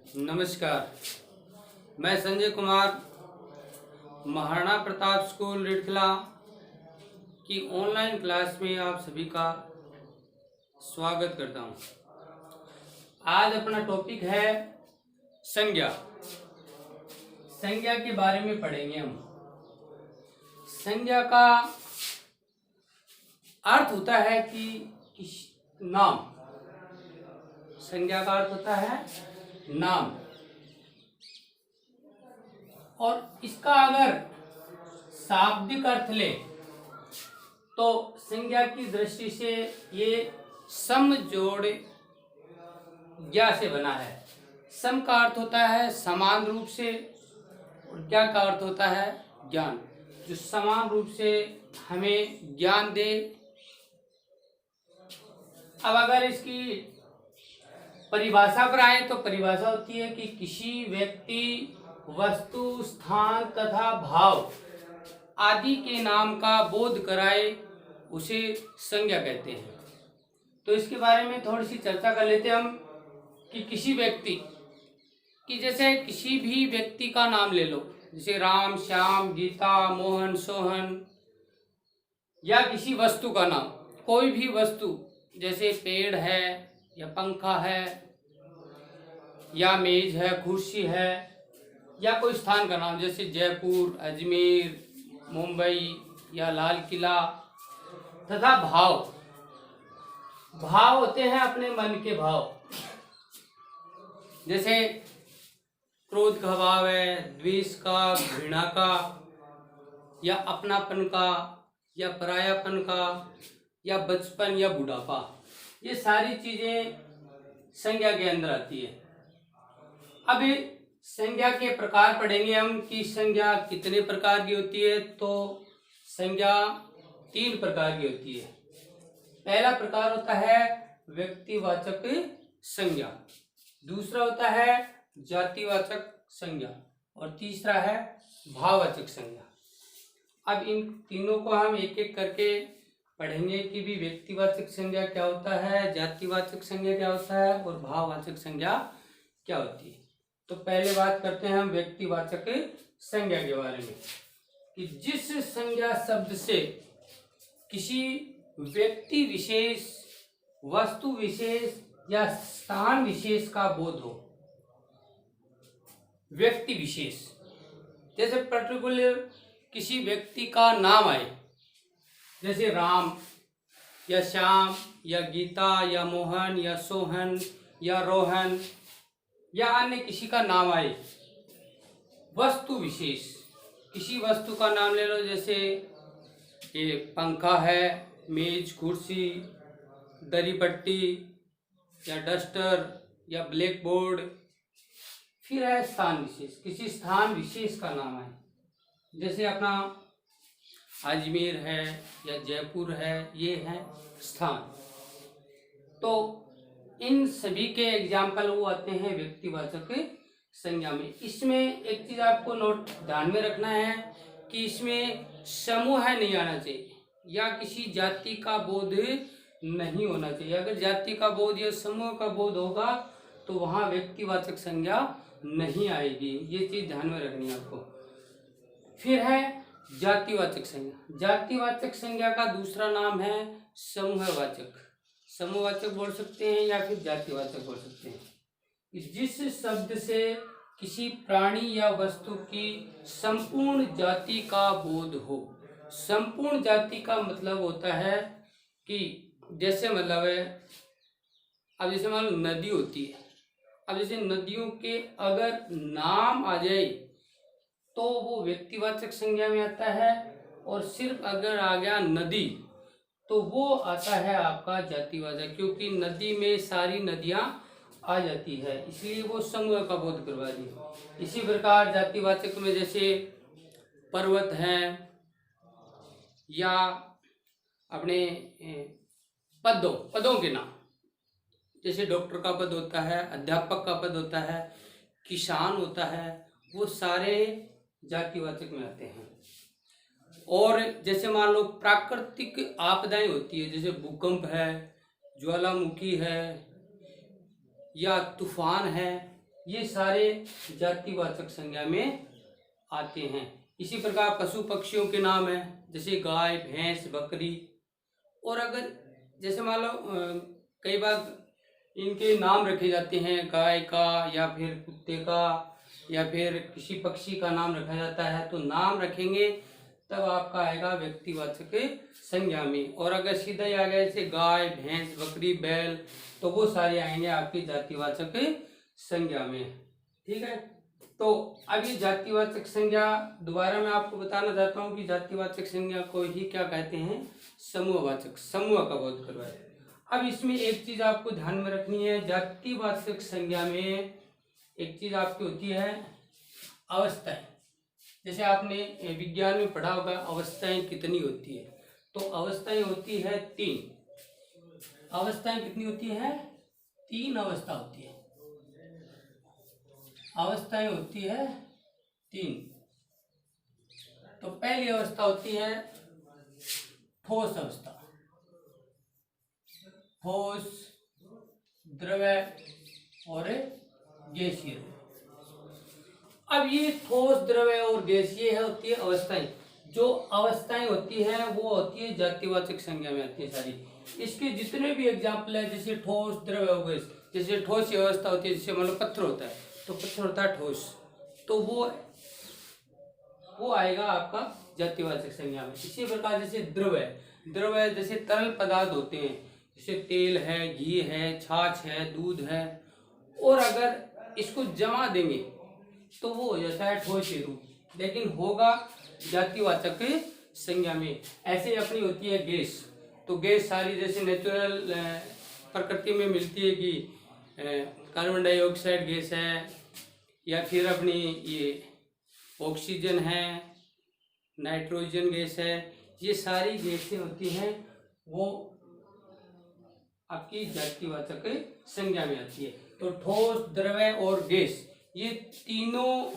नमस्कार। मैं संजय कुमार महाराणा प्रताप स्कूल रिठला की ऑनलाइन क्लास में आप सभी का स्वागत करता हूं। आज अपना टॉपिक है संज्ञा। संज्ञा के बारे में पढ़ेंगे हम। संज्ञा का अर्थ होता है कि नाम। संज्ञा का अर्थ होता है नाम, और इसका अगर शाब्दिक अर्थ ले तो संज्ञा की दृष्टि से ये सम जोड़ ज्ञा से बना है। सम का अर्थ होता है समान रूप से, और ज्ञा का अर्थ होता है ज्ञान, जो समान रूप से हमें ज्ञान दे। अब अगर इसकी परिभाषा पर आए तो परिभाषा होती है कि किसी व्यक्ति, वस्तु, स्थान तथा भाव आदि के नाम का बोध कराए उसे संज्ञा कहते हैं। तो इसके बारे में थोड़ी सी चर्चा कर लेते हैं हम कि किसी व्यक्ति कि जैसे किसी भी व्यक्ति का नाम ले लो, जैसे राम, श्याम, गीता, मोहन, सोहन, या किसी वस्तु का नाम, कोई भी वस्तु जैसे पेड़ है या पंखा है या मेज है, कुर्सी है, या कोई स्थान का नाम जैसे जयपुर, अजमेर, मुंबई या लाल किला, तथा भाव होते हैं अपने मन के भाव। जैसे क्रोध का भाव है, द्वेष का, घृणा का, या अपनापन का, या परायापन का, या बचपन या बुढ़ापा। ये सारी चीजें संज्ञा के अंदर आती है। अब संज्ञा के प्रकार पढ़ेंगे हम कि संज्ञा कितने प्रकार की होती है। तो संज्ञा 3 प्रकार की होती है। पहला प्रकार होता है व्यक्तिवाचक संज्ञा, दूसरा होता है जातिवाचक संज्ञा, और तीसरा है भाववाचक संज्ञा। अब इन तीनों को हम एक एक करके पढ़ेंगे कि भी व्यक्तिवाचक संज्ञा क्या होता है, जातिवाचक संज्ञा क्या होता है, और भाववाचक संज्ञा क्या होती है। तो पहले बात करते हैं हम व्यक्तिवाचक संज्ञा के बारे में कि जिस संज्ञा शब्द से किसी व्यक्ति विशेष, वस्तु विशेष या स्थान विशेष का बोध हो। व्यक्ति विशेष जैसे पर्टिकुलर किसी व्यक्ति का नाम आए, जैसे राम या श्याम या गीता या मोहन या सोहन या रोहन, या अन्य किसी का नाम आए। वस्तु विशेष किसी वस्तु का नाम ले लो, जैसे ये पंखा है, मेज, कुर्सी, दरी पट्टी, या डस्टर, या ब्लैक बोर्ड। फिर है स्थान विशेष, किसी स्थान विशेष का नाम आए, जैसे अपना अजमेर है या जयपुर है, ये है स्थान। तो इन सभी के एग्जाम्पल वो आते हैं व्यक्तिवाचक संज्ञा में। इसमें एक चीज आपको नोट ध्यान में रखना है कि इसमें समूह नहीं आना चाहिए या किसी जाति का बोध नहीं होना चाहिए। अगर जाति का बोध या समूह का बोध होगा तो वहाँ व्यक्तिवाचक संज्ञा नहीं आएगी। ये चीज ध्यान में रखनी है आपको। फिर है जातिवाचक संज्ञा। जातिवाचक संज्ञा का दूसरा नाम है समूहवाचक। समूहवाचक बोल सकते हैं या फिर जातिवाचक बोल सकते हैं। जिस शब्द से किसी प्राणी या वस्तु की संपूर्ण जाति का बोध हो। संपूर्ण जाति का मतलब होता है कि जैसे मतलब है, अब जैसे मान लो नदी होती है, अब जैसे नदियों के अगर नाम आ जाए तो वो व्यक्तिवाचक संज्ञा में आता है, और सिर्फ अगर आ गया नदी तो वो आता है आपका जातिवाचक, क्योंकि नदी में सारी नदियां आ जाती है, इसलिए वो समूह का बोध करवा दी। इसी प्रकार जातिवाचक में जैसे पर्वत हैं, या अपने पदों के नाम, जैसे डॉक्टर का पद होता है, अध्यापक का पद होता है, किसान होता है, वो सारे जातिवाचक में आते हैं। और जैसे मान लो प्राकृतिक आपदाएं होती है, जैसे भूकंप है, ज्वालामुखी है, या तूफान है, ये सारे जातिवाचक संज्ञा में आते हैं। इसी प्रकार पशु पक्षियों के नाम हैं, जैसे गाय, भैंस, बकरी। और अगर जैसे मान लो कई बार इनके नाम रखे जाते हैं, गाय का या फिर कुत्ते का या फिर किसी पक्षी का नाम रखा जाता है, तो नाम रखेंगे तब आपका आएगा व्यक्तिवाचक संज्ञा में। और अगर सीधा ही आ गया जैसे गाय, भैंस, बकरी, बैल, तो वो सारे आएंगे आपकी जातिवाचक संज्ञा में। ठीक है, तो अब ये जातिवाचक संज्ञा दोबारा मैं आपको बताना चाहता हूँ कि जातिवाचक संज्ञा को ही क्या कहते हैं, समूहवाचक, समूह का बोध करवाए। अब इसमें एक चीज आपको ध्यान में रखनी है, जातिवाचक संज्ञा में एक चीज आपकी होती है अवस्थाएं। जैसे आपने विज्ञान में पढ़ा होगा अवस्थाएं कितनी होती है, तो अवस्थाएं होती है 3। अवस्थाएं कितनी होती है? 3 अवस्था होती है। अवस्थाएं होती है 3। तो पहली अवस्था होती है ठोस अवस्था, ठोस, द्रव्य और गैसीय। अब ये ठोस, द्रव्य और गैसीय है होती है अवस्थाएं। जो अवस्थाएं होती हैं वो होती है जातिवाचक संज्ञा में आती है सारी। इसके जितने भी एग्जाम्पल है, जैसे ठोस, द्रव्य और गैस, जैसे ठोस की अवस्था होती है, जैसे मान लो पत्थर होता है, तो पत्थर होता है ठोस, तो वो आएगा आपका जातिवाचक संज्ञा में। इसी प्रकार जैसे द्रव्य, द्रव्य जैसे तरल पदार्थ होते हैं, जैसे तेल है, घी है, छाछ है, दूध है, और अगर इसको जमा देंगे तो वो हो जाता है ठोस रूप, लेकिन होगा जातिवाचक संज्ञा में। ऐसे अपनी होती है गैस, तो गैस सारी जैसे नेचुरल प्रकृति में मिलती है कि कार्बन डाइऑक्साइड गैस है, या फिर अपनी ये ऑक्सीजन है, नाइट्रोजन गैस है, ये सारी गैसें होती हैं, वो आपकी जातिवाचक संज्ञा में आती है। तो ठोस, द्रव्य और गैस, ये तीनों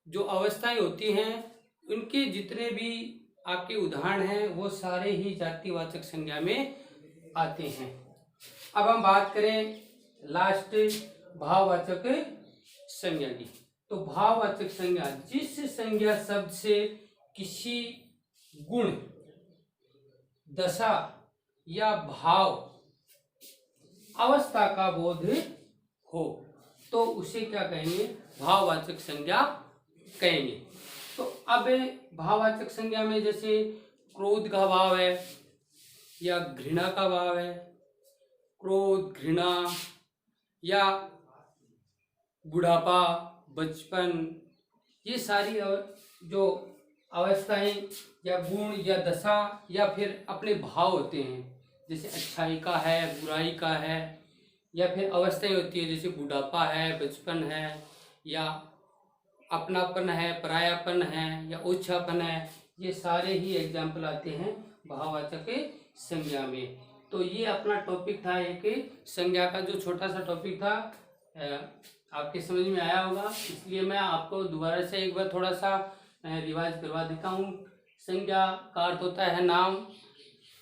जो अवस्थाएं होती हैं, उनके जितने भी आपके उदाहरण हैं वो सारे ही जातिवाचक संज्ञा में आते हैं। अब हम बात करें लास्ट भाववाचक संज्ञा की। तो भाववाचक संज्ञा जिस संज्ञा शब्द से किसी गुण, दशा या भाव, अवस्था का बोध हो, तो उसे क्या कहेंगे? भाववाचक संज्ञा कहेंगे। तो अब भाववाचक संज्ञा में जैसे क्रोध का भाव है या घृणा का भाव है, क्रोध, घृणा, या बुढ़ापा, बचपन, ये सारी जो अवस्थाएं या गुण या दशा या फिर अपने भाव होते हैं, जैसे अच्छाई का है, बुराई का है, या फिर अवस्थाएं होती है जैसे बुढ़ापा है, बचपन है, या अपनापन है, परायापन है, या ओछापन है, ये सारे ही एग्जाम्पल आते हैं भाववाचक संज्ञा में। तो ये अपना टॉपिक था, एक संज्ञा का जो छोटा सा टॉपिक था, आपके समझ में आया होगा। इसलिए मैं आपको दोबारा से एक बार थोड़ा सा रिवाइज करवा देता हूँ। संज्ञा का अर्थ होता है नाम,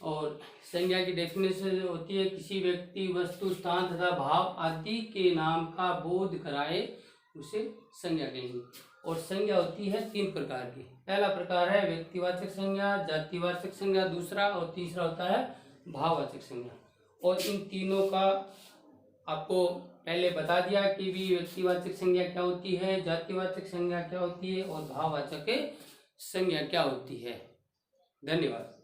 और संज्ञा की डेफिनेशन होती है किसी व्यक्ति, वस्तु, स्थान तथा भाव आदि के नाम का बोध कराए उसे संज्ञा कहेंगे। और संज्ञा होती है 3 प्रकार की। पहला प्रकार है व्यक्तिवाचक संज्ञा, जातिवाचक संज्ञा दूसरा, और तीसरा होता है भाववाचक संज्ञा। और इन तीनों का आपको पहले बता दिया कि भी व्यक्तिवाचक संज्ञा क्या होती है, जातिवाचक संज्ञा क्या होती है, और भाववाचक संज्ञा क्या होती है। धन्यवाद।